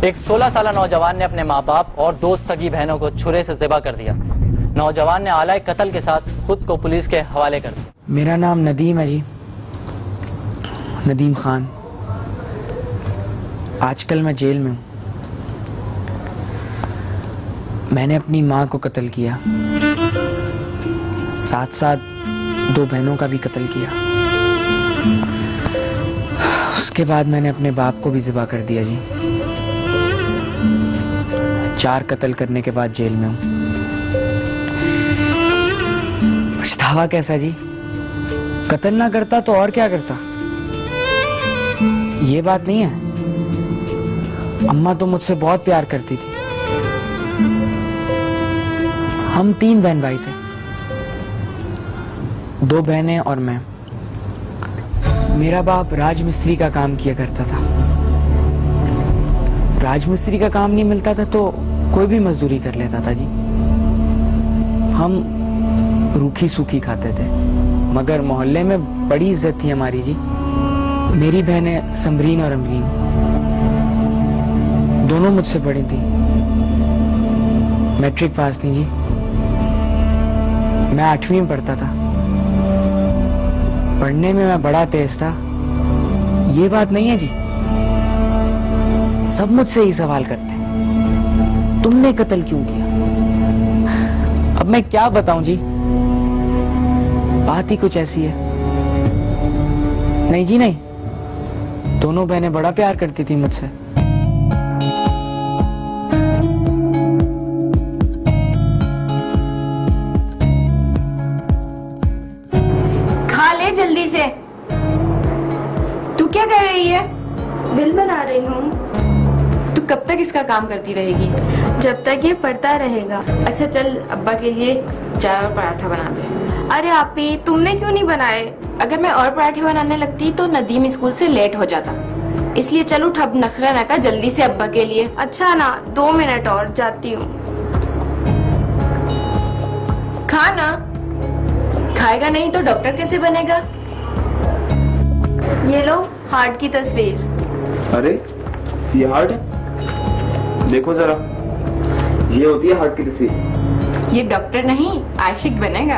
एक 16 साल नौजवान ने अपने माँ बाप और 2 सगी बहनों को छुरे से ज़िबा कर दिया। नौजवान ने आलाए कत्ल के साथ खुद को पुलिस के हवाले कर दिया। मेरा नाम नदीम है जी, नदीम खान। आजकल मैं जेल में हूँ। मैंने अपनी माँ को कत्ल किया, साथ साथ 2 बहनों का भी कत्ल किया। उसके बाद मैंने अपने बाप को भी ज़िबा कर दिया जी। 4 कत्ल करने के बाद जेल में हूँ। पछतावा कैसा जी? कत्ल ना करता तो और क्या करता? ये बात नहीं है। अम्मा तो मुझसे बहुत प्यार करती थी। हम 3 बहन भाई थे, 2 बहनें और मैं। मेरा बाप राजमिस्त्री का काम किया करता था। राजमिस्त्री का काम नहीं मिलता था तो कोई भी मजदूरी कर लेता था जी। हम रूखी सूखी खाते थे, मगर मोहल्ले में बड़ी इज्जत थी हमारी जी। मेरी बहनें समरीन और अमरीन दोनों मुझसे बड़ी थी। मैट्रिक पास थी जी। मैं 8वीं में पढ़ता था। पढ़ने में मैं बड़ा तेज था। ये बात नहीं है जी। सब मुझसे ही सवाल करते हैं, तुमने कत्ल क्यों किया? अब मैं क्या बताऊं जी, बात ही कुछ ऐसी है। नहीं जी नहीं, दोनों बहनें बड़ा प्यार करती थी मुझसे। खा ले जल्दी से। तू क्या कर रही है? बिल बना रही हूँ। तू कब तक इसका काम करती रहेगी? जब तक ये पढ़ता रहेगा। अच्छा चल, अब्बा के लिए चाय और पराठा बना दे। अरे आपी, तुमने क्यों नहीं बनाए? अगर मैं और पराठे बनाने लगती तो नदीम स्कूल से लेट हो जाता, इसलिए चल उठ, अब नखरा ना कर, जल्दी से अब्बा के लिए। अच्छा ना, 2 मिनट और, जाती हूँ। खा ना। खाएगा नहीं तो डॉक्टर कैसे बनेगा? ये लो हार्ट की तस्वीर। अरे ये हार्ट है, देखो जरा। ये होती है हार्ट की तस्वीर। ये डॉक्टर नहीं, आशिक बनेगा।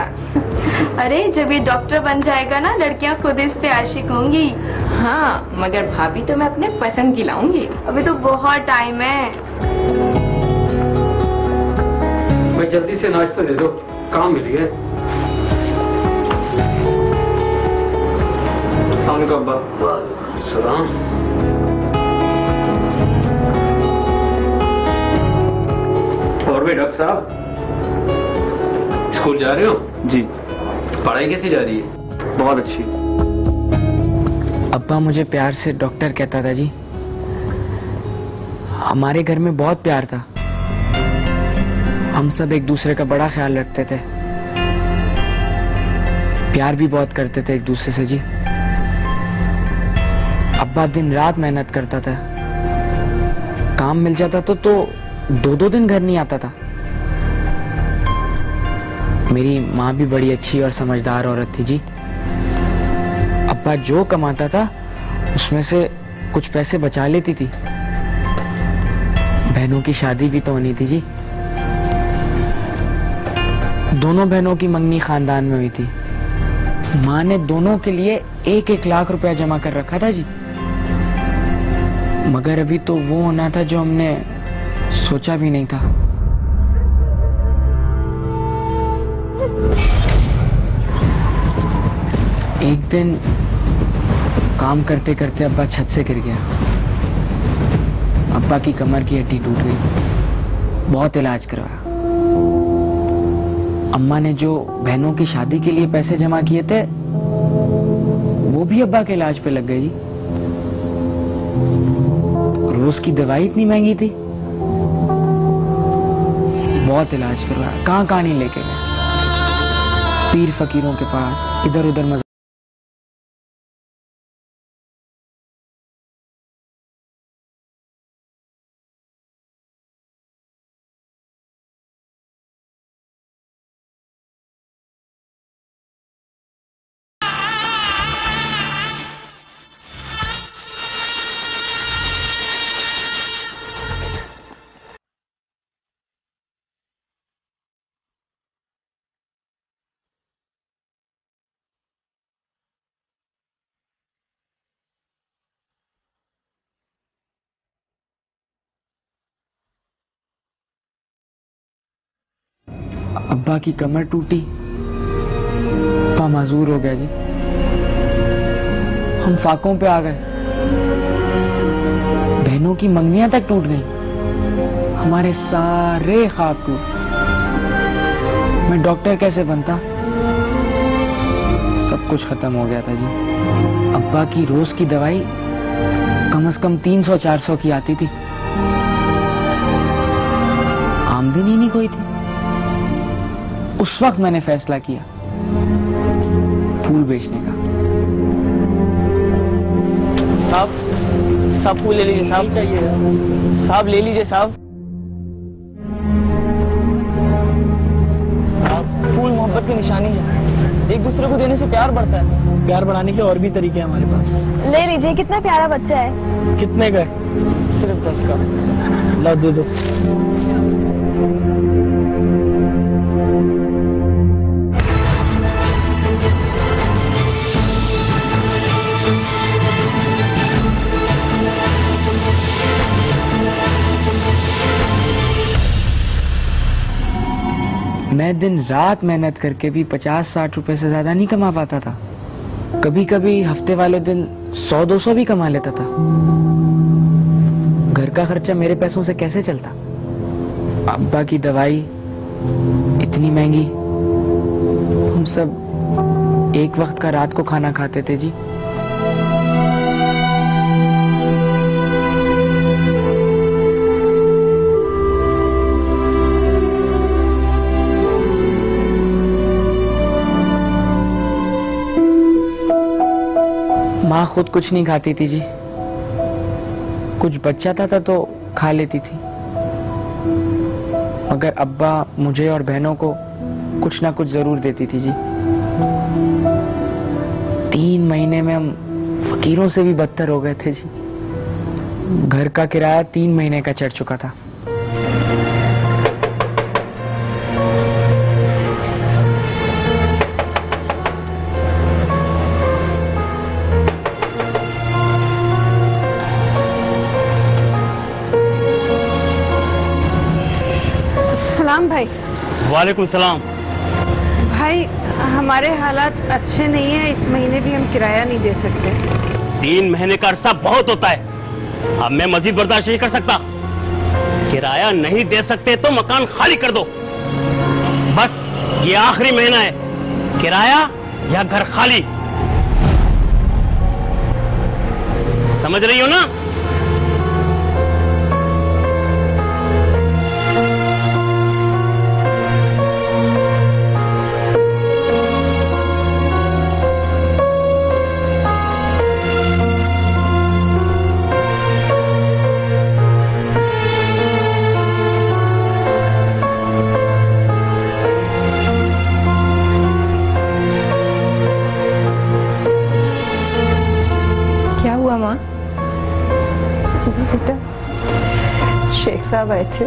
अरे जब ये डॉक्टर बन जाएगा ना, लड़कियां खुद इस पे आशिक होंगी। हाँ, मगर भाभी तो मैं अपने पसंद की लाऊंगी। अभी तो बहुत टाइम है। भाई जल्दी से नाश्ता दे दो, काम मिल गया। सलाम। और भाई डॉक्टर साहब, स्कूल जा रहे हो? जी। पढ़ाई कैसी जा रही है? बहुत अच्छी। अब्बा मुझे प्यार से डॉक्टर कहता था जी। हमारे घर में बहुत प्यार था। हम सब एक दूसरे का बड़ा ख्याल रखते थे, प्यार भी बहुत करते थे एक दूसरे से जी। अब्बा दिन रात मेहनत करता था। काम मिल जाता तो 2-2 दिन घर नहीं आता था। मेरी माँ भी बड़ी अच्छी और समझदार औरत थी जी। अब्बा जो कमाता था उसमें से कुछ पैसे बचा लेती थी। बहनों की शादी भी तो होनी थी जी। दोनों बहनों की मंगनी खानदान में हुई थी। माँ ने दोनों के लिए 1-1 लाख रुपया जमा कर रखा था जी। मगर अभी तो वो होना था जो हमने सोचा भी नहीं था। एक दिन काम करते करते अब्बा छत से गिर गया। अब्बा की कमर की हड्डी टूट गई। बहुत इलाज करवाया। अम्मा ने जो बहनों की शादी के लिए पैसे जमा किए थे वो भी अब्बा के इलाज पे लग गए जी। रोज की दवाई इतनी महंगी थी। बहुत इलाज करवाया, कहाँ नहीं लेके गए। पीर फकीरों के पास, इधर उधर अब्बा की कमर टूटी, अब्बा माजूर हो गया जी। हम फाकों पे आ गए, बहनों की मंगनियां तक टूट गई, हमारे सारे ख्वाब टूट। मैं डॉक्टर कैसे बनता? सब कुछ खत्म हो गया था जी। अब्बा की रोज की दवाई कम से कम 300-400 की आती थी, आमदनी नहीं कोई थी। उस वक्त मैंने फैसला किया फूल बेचने का। साहब फूल ले लीजिए साहब। चाहिए साहब, ले लीजिए साहब। साहब फूल मोहब्बत की निशानी है, एक दूसरे को देने से प्यार बढ़ता है। प्यार बढ़ाने के और भी तरीके हैं हमारे पास। ले लीजिए, कितना प्यारा बच्चा है। कितने का? सिर्फ 10 का। लो दे दो। मैं दिन रात मेहनत करके भी 50-60 रुपए से ज्यादा नहीं कमा पाता था। कभी कभी हफ्ते वाले दिन 100-200 भी कमा लेता था। घर का खर्चा मेरे पैसों से कैसे चलता? अब्बा की दवाई इतनी महंगी, हम सब एक वक्त का रात को खाना खाते थे जी। माँ खुद कुछ नहीं खाती थी जी, कुछ बच्चा था तो खा लेती थी, मगर अब्बा मुझे और बहनों को कुछ ना कुछ जरूर देती थी जी। 3 महीने में हम फकीरों से भी बदतर हो गए थे जी। घर का किराया 3 महीने का चढ़ चुका था। सलाम भाई। वालेकुम सलाम। भाई हमारे हालात अच्छे नहीं है, इस महीने भी हम किराया नहीं दे सकते। 3 महीने का अरसा बहुत होता है, अब मैं मजीद बर्दाश्त नहीं कर सकता। किराया नहीं दे सकते तो मकान खाली कर दो, बस ये आखिरी महीना है, किराया या घर खाली। समझ रही हो ना? बेटा, शेख साहब आए थे,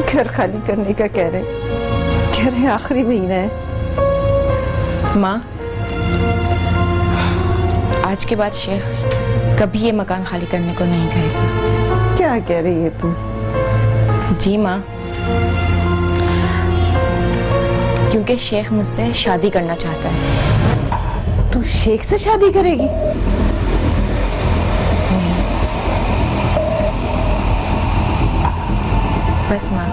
घर खाली करने का कह रहे आखिरी महीना है। माँ, आज के बाद शेख कभी ये मकान खाली करने को नहीं कहेगा। क्या कह रही है तू? जी माँ, क्योंकि शेख मुझसे शादी करना चाहता है। तू शेख से शादी करेगी? बस माँ।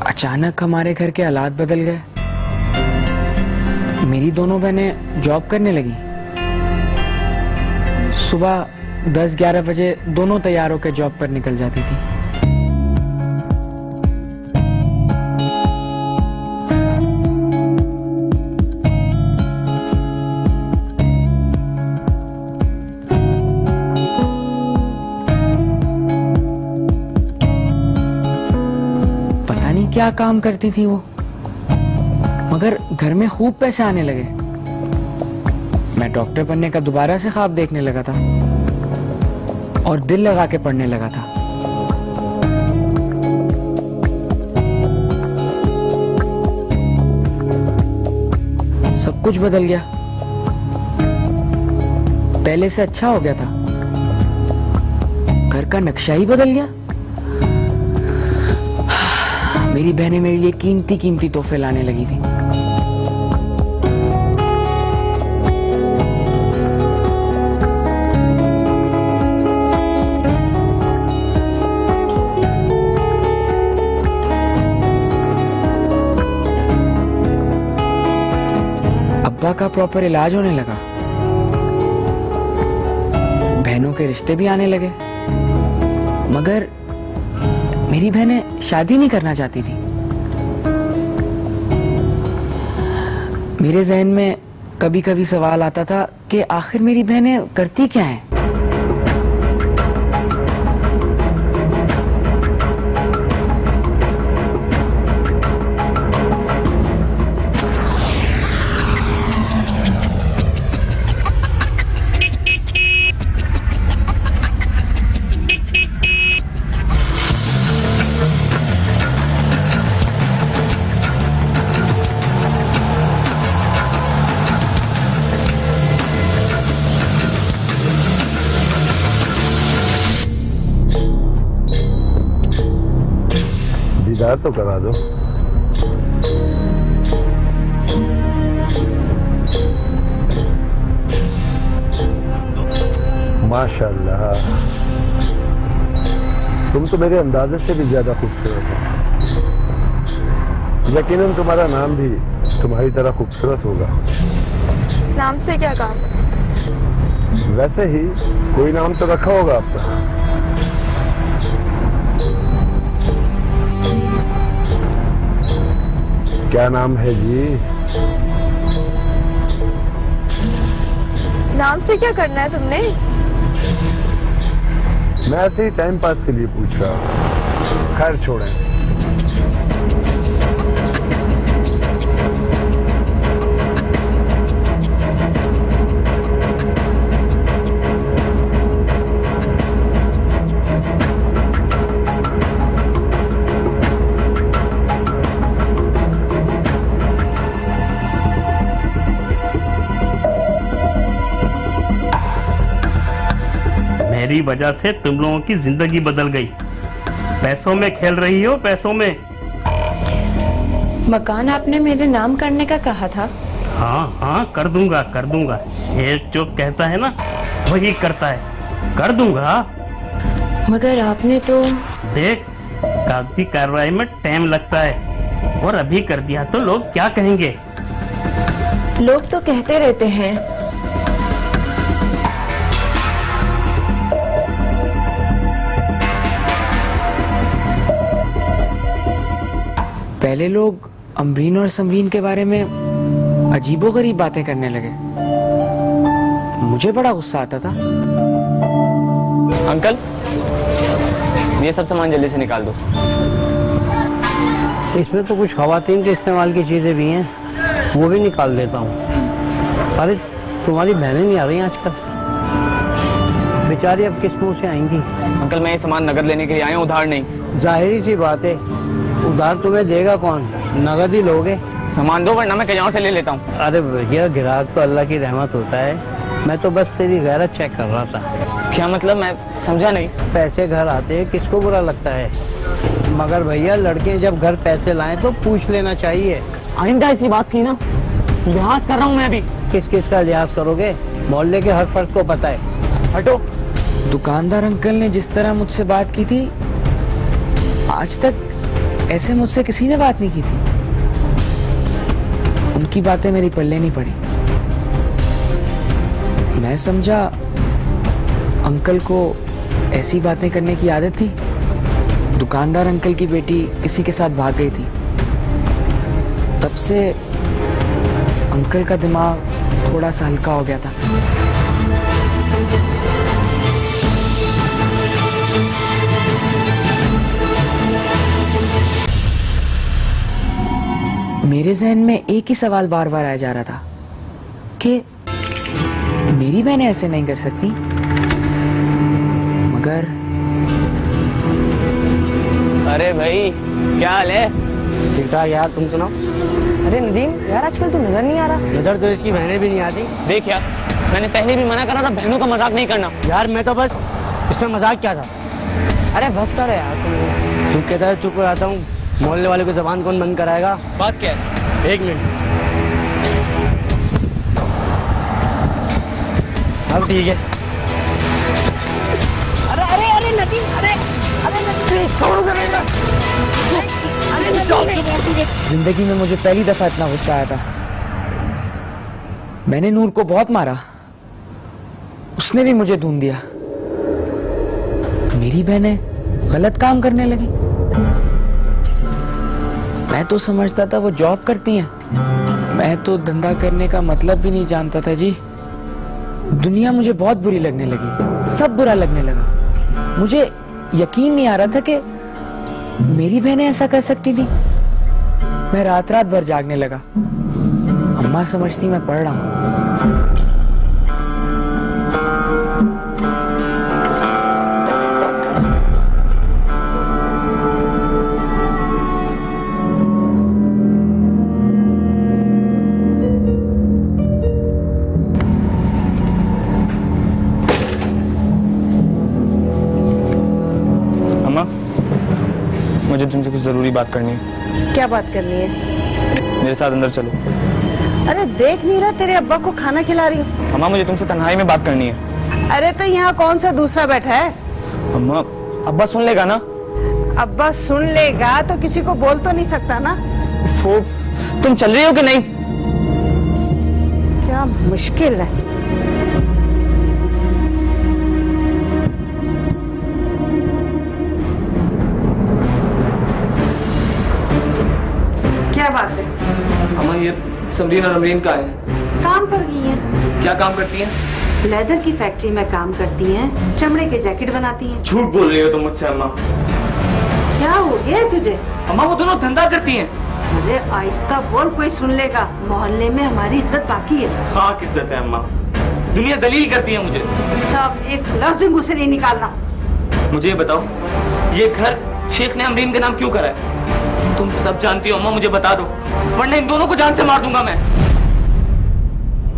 अचानक हमारे घर के हालात बदल गए। मेरी दोनों बहनें जॉब करने लगी। सुबह 10-11 बजे दोनों तैयार होकर जॉब पर निकल जाती थी। क्या काम करती थी वो, मगर घर में खूब पैसे आने लगे। मैं डॉक्टर बनने का दोबारा से ख्वाब देखने लगा था और दिल लगा के पढ़ने लगा था। कुछ बदल गया, पहले से अच्छा हो गया था। घर का नक्शा ही बदल गया। मेरी बहनें मेरे लिए कीमती कीमती तोहफे लाने लगी थी। अब्बा का प्रॉपर इलाज होने लगा, बहनों के रिश्ते भी आने लगे, मगर मेरी बहनें शादी नहीं करना चाहती थी। मेरे जहन में कभी कभी सवाल आता था कि आखिर मेरी बहनें करती क्या हैं? दीदार तो करा दो। माशाल्लाह, तुम तो मेरे अंदाजे से भी ज्यादा खूबसूरत हो। यकीनन तुम्हारा नाम भी तुम्हारी तरह खूबसूरत होगा। नाम से क्या काम? वैसे ही कोई नाम तो रखा होगा आपका। क्या नाम है जी? नाम से क्या करना है तुमने? मैं ऐसे ही टाइम पास के लिए पूछ रहा हूँ। खैर छोड़ें। मेरी वजह से तुम लोगों की जिंदगी बदल गई। पैसों में खेल रही हो, पैसों में। मकान आपने मेरे नाम करने का कहा था। हाँ हाँ, कर दूंगा कर दूंगा। शेर जो कहता है ना वही करता है, कर दूंगा। मगर आपने तो देख, कागजी कार्रवाई में टाइम लगता है, और अभी कर दिया तो लोग क्या कहेंगे? लोग तो कहते रहते हैं। पहले लोग अमरीन और समरीन के बारे में अजीबोगरीब बातें करने लगे। मुझे बड़ा गुस्सा आता था। अंकल, ये सब सामान जल्दी से निकाल दो। इसमें तो कुछ खवातीन के इस्तेमाल की चीजें भी हैं, वो भी निकाल देता हूँ। अरे तुम्हारी बहनें नहीं आ रही आजकल, बेचारी अब किस मुंह से आएंगी? अंकल, मैं ये सामान नगद लेने के लिए आया हूँ, उधार नहीं। जाहिर सी बात है, उधार तुम्हें देगा कौन? नगद ही लोगे। सामान दो वरना मैं कहीं और से ले लेता हूँ। अरे भैया, ग्राहक तो अल्लाह की रहमत होता है। मैं तो बस तेरी गैरत चेक कर रहा था। क्या मतलब? मैं समझा नहीं। पैसे घर आते किसको बुरा लगता है, मगर भैया लड़के जब घर पैसे लाएं तो पूछ लेना चाहिए। आइंदा ऐसी बात की ना, लिहाज कर रहा हूँ मैं अभी। किस किस का लिहाज करोगे? मोहल्ले के हर फर्द को पता है। हटो। दुकानदार अंकल ने जिस तरह मुझसे बात की थी, आज तक ऐसे मुझसे किसी ने बात नहीं की थी। उनकी बातें मेरी पल्ले नहीं पड़ी। मैं समझा अंकल को ऐसी बातें करने की आदत थी। दुकानदार अंकल की बेटी किसी के साथ भाग गई थी, तब से अंकल का दिमाग थोड़ा सा हल्का हो गया था। मेरे जहन में एक ही सवाल बार बार आ जा रहा था कि मेरी बहनें ऐसे नहीं कर सकती, मगर अरे भाई, क्या हाल है? ठीक ठाक यार, तुम सुनाओ। अरे नदीम यार आजकल तू नजर नहीं आ रहा। नजर तो इसकी बहनें भी नहीं आती। देख यार मैंने पहले भी मना करा था बहनों का मजाक नहीं करना। यार मैं तो बस इसमें मजाक क्या था। अरे बस करो यार तू कहता है चुप हो जाता हूँ, मोहल्ले वाले को जबान कौन बंद कराएगा। बात क्या है? 1 मिनट। अब ठीक है। अरे अरे अरे नदीम अरे अरे जिंदगी में मुझे पहली दफा इतना गुस्सा आया था। मैंने नूर को बहुत मारा, उसने भी मुझे ढूंढ दिया। मेरी बहनें गलत काम करने लगी। मैं तो समझता था वो जॉब करती हैं। मैं तो धंधा करने का मतलब भी नहीं जानता था जी। दुनिया मुझे बहुत बुरी लगने लगी, सब बुरा लगने लगा। मुझे यकीन नहीं आ रहा था कि मेरी बहनें ऐसा कर सकती थी। मैं रात रात भर जागने लगा। अम्मा समझती मैं पढ़ रहा हूं। मुझे तुमसे कुछ जरूरी बात करनी है। क्या बात करनी है? मेरे साथ अंदर चलो। अरे देख नहीं रहा तेरे अब्बा को खाना खिला रही हूँ। अम्मा मुझे तुमसे तन्हाई में बात करनी है। अरे तो यहाँ कौन सा दूसरा बैठा है? अम्मा अब्बा सुन लेगा ना? अब्बा सुन लेगा तो किसी को बोल तो नहीं सकता ना। तुम चल रही हो कि नहीं? क्या मुश्किल है। क्या बात है? अम्मा ये समरीन और अमरीन का है। काम पर गई हैं। क्या काम करती हैं? लेदर की फैक्ट्री में काम करती हैं, चमड़े के जैकेट बनाती हैं। झूठ बोल रही हो तुम मुझसे अम्मा। क्या हो गया तुझे? अम्मा वो दोनों धंधा करती हैं। अरे आहिस्ता बोल, कोई सुन लेगा। मोहल्ले में हमारी इज्जत बाकी है। खाक इज्जत है अम्मा, दुनिया जलील करती है मुझे। अच्छा एक लफ्ज़ मुंह से नहीं निकालना। मुझे ये बताओ, ये घर शेख ने अमरीन के नाम क्यों करा है? तुम सब जानती हो अम्मा, मुझे बता दो वरना इन दोनों को जान से मार दूंगा मैं।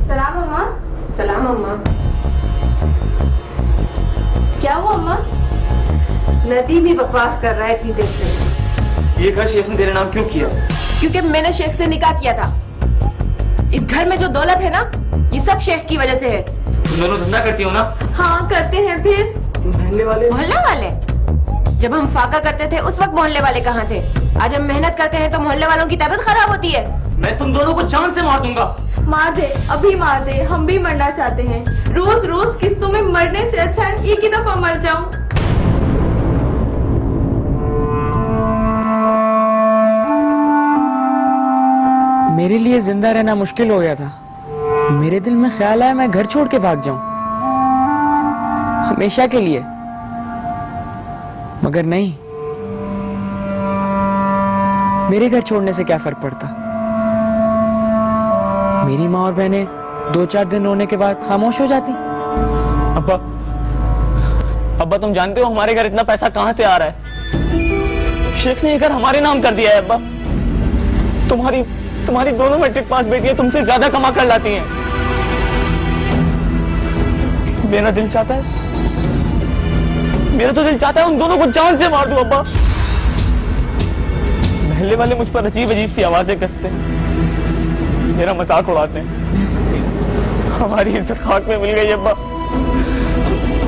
सलाम अम्मा। सलाम अम्मा। क्या हुआ अम्मा? नदीम ही बकवास कर रहा है इतनी देर से। ये घर शेख ने तेरे नाम क्यों किया? क्योंकि मैंने शेख से निकाह किया था। इस घर में जो दौलत है ना, ये सब शेख की वजह से है। तुम दोनों धंधा करती हो ना? हाँ करते हैं। फिर मोहल्ले वाले? मोहल्ले वाले? जब हम फाका करते थे उस वक्त मोहल्ले वाले कहाँ थे? आज हम मेहनत करते हैं तो मोहल्ले वालों की तबीयत खराब होती है। मैं तुम दोनों को जान से मार दूंगा। मार दे, अभी मार दे, हम भी मरना चाहते हैं। रोज रोज किस्तों में मरने से अच्छा है एक ही दफा मर जाऊं। मेरे लिए जिंदा रहना मुश्किल हो गया था। मेरे दिल में ख्याल आया मैं घर छोड़ के भाग जाऊं, हमेशा के लिए। मगर नहीं, मेरे घर छोड़ने से क्या फर्क पड़ता। मेरी माँ और बहनें 2-4 दिन रोने के बाद खामोश हो जाती। अब्बा तुम जानते हो हमारे घर इतना पैसा कहाँ से आ रहा है? शेख ने ये घर हमारे नाम कर दिया है। अब्बा तुम्हारी दोनों मैट्रिक पास बेटियां तुमसे ज्यादा कमा कर लाती हैं। मेरा दिल चाहता है, मेरा तो दिल चाहता है उन दोनों को जान से मार दूं। अब्बा मोहल्ले वाले मुझ पर अजीब अजीब सी आवाजें कसते, मेरा मजाक उड़ाते हैं। हमारी इज्जत खाक में मिल गई अब्बा,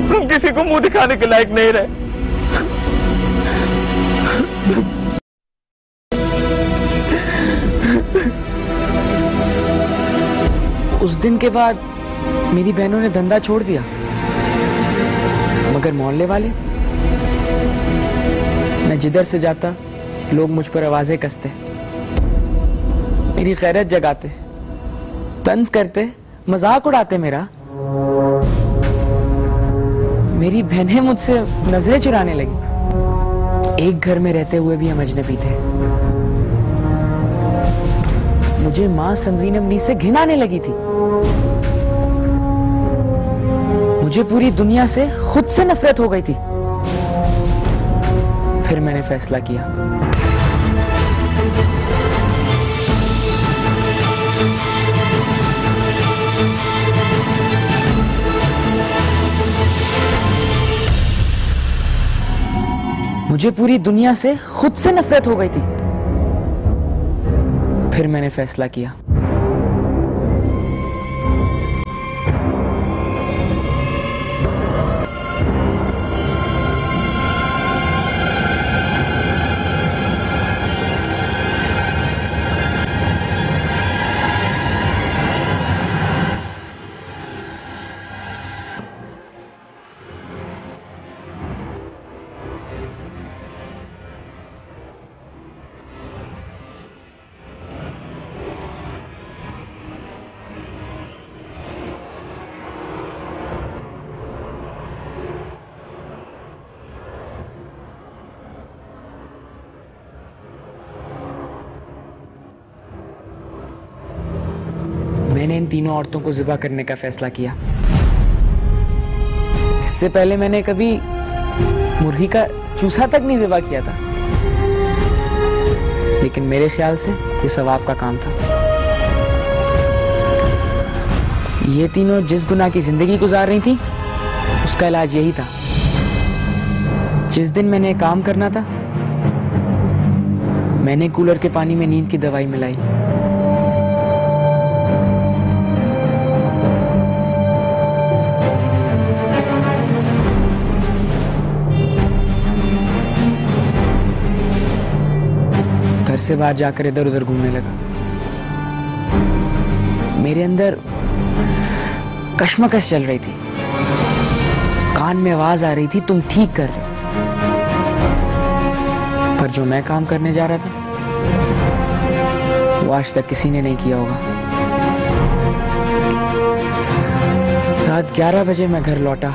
हम किसी को मुंह दिखाने के लायक नहीं रहे। उस दिन के बाद मेरी बहनों ने धंधा छोड़ दिया, मगर मोहल्ले वाले, मैं जिधर से जाता लोग मुझ पर आवाजें कसते, मेरी खैरत जगाते, तंज करते, मजाक उड़ाते मेरा। मेरी बहनें मुझसे नजरें चुराने लगी। एक घर में रहते हुए भी हम अजनबी थे। मुझे माँ समरीन अमरी से घिन आने लगी थी। मुझे पूरी दुनिया से खुद से नफरत हो गई थी। फिर मैंने फैसला किया, मुझे पूरी दुनिया से खुद से नफरत हो गई थी। फिर मैंने फैसला किया, मैंने इन तीनों औरतों को ज़िबा करने का फैसला किया। इससे पहले मैंने कभी मुर्गी का चूसा तक नहीं ज़िबा किया था, लेकिन मेरे ख्याल से ये सवाब का काम था। ये तीनों जिस गुनाह की जिंदगी गुजार रही थी, उसका इलाज यही था। जिस दिन मैंने काम करना था, मैंने कूलर के पानी में नींद की दवाई मिलाई। घर से बाहर जाकर इधर उधर घूमने लगा। मेरे अंदर कश्मकश चल रही थी। कान में आवाज आ रही थी, तुम ठीक कर रहे हो। पर जो मैं काम करने जा रहा था, वो आज तक किसी ने नहीं किया होगा। रात 11 बजे मैं घर लौटा।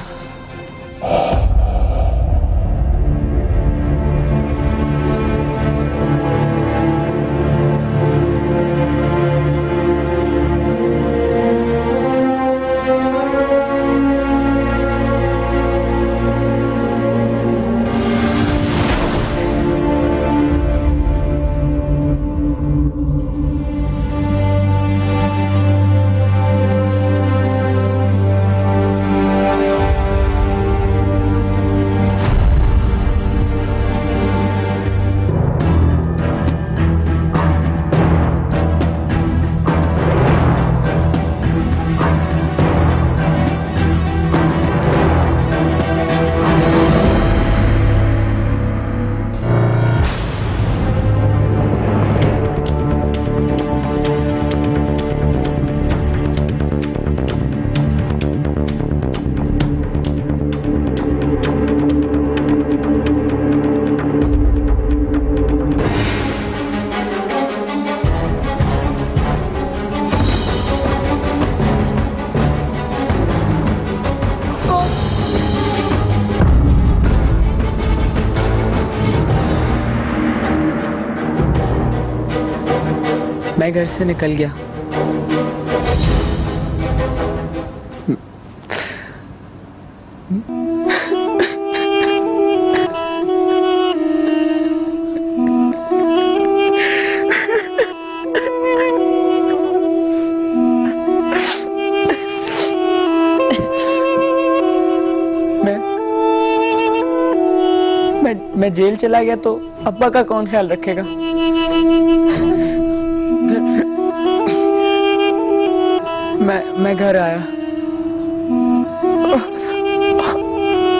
मैं घर से निकल गया। मैं जेल चला गया तो अब्बा का कौन ख्याल रखेगा? मैं घर आया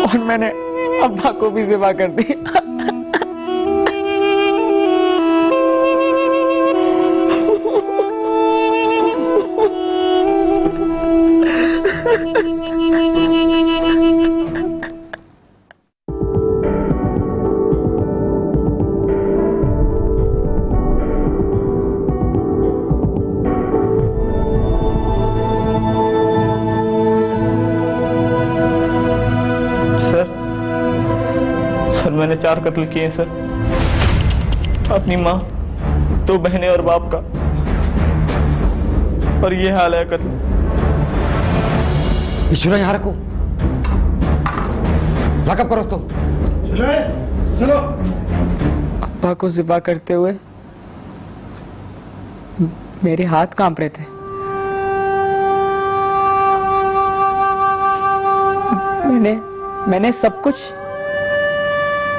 और मैंने अब्बा को भी ज़िबा कर दिया। मैंने 4 कत्ल किए सर, अपनी माँ, 2 बहनें और बाप का, और ये हाल है कत्ल। चलो यहाँ रखो, लॉकअप करो तुम। चलो। अब्बा को ज़िबा करते हुए मेरे हाथ कांप रहे थे। मैंने सब कुछ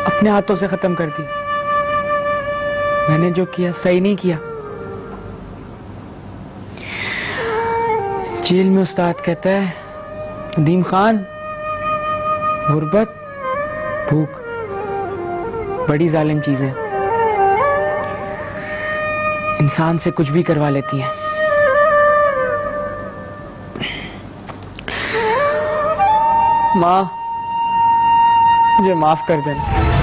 अपने हाथों से खत्म कर दी। मैंने जो किया सही नहीं किया। जेल में उस्ताद कहता है, नदीम खान, गुर्बत, भूख बड़ी जालिम चीजें इंसान से कुछ भी करवा लेती हैं। माँ, मुझे माफ कर देना।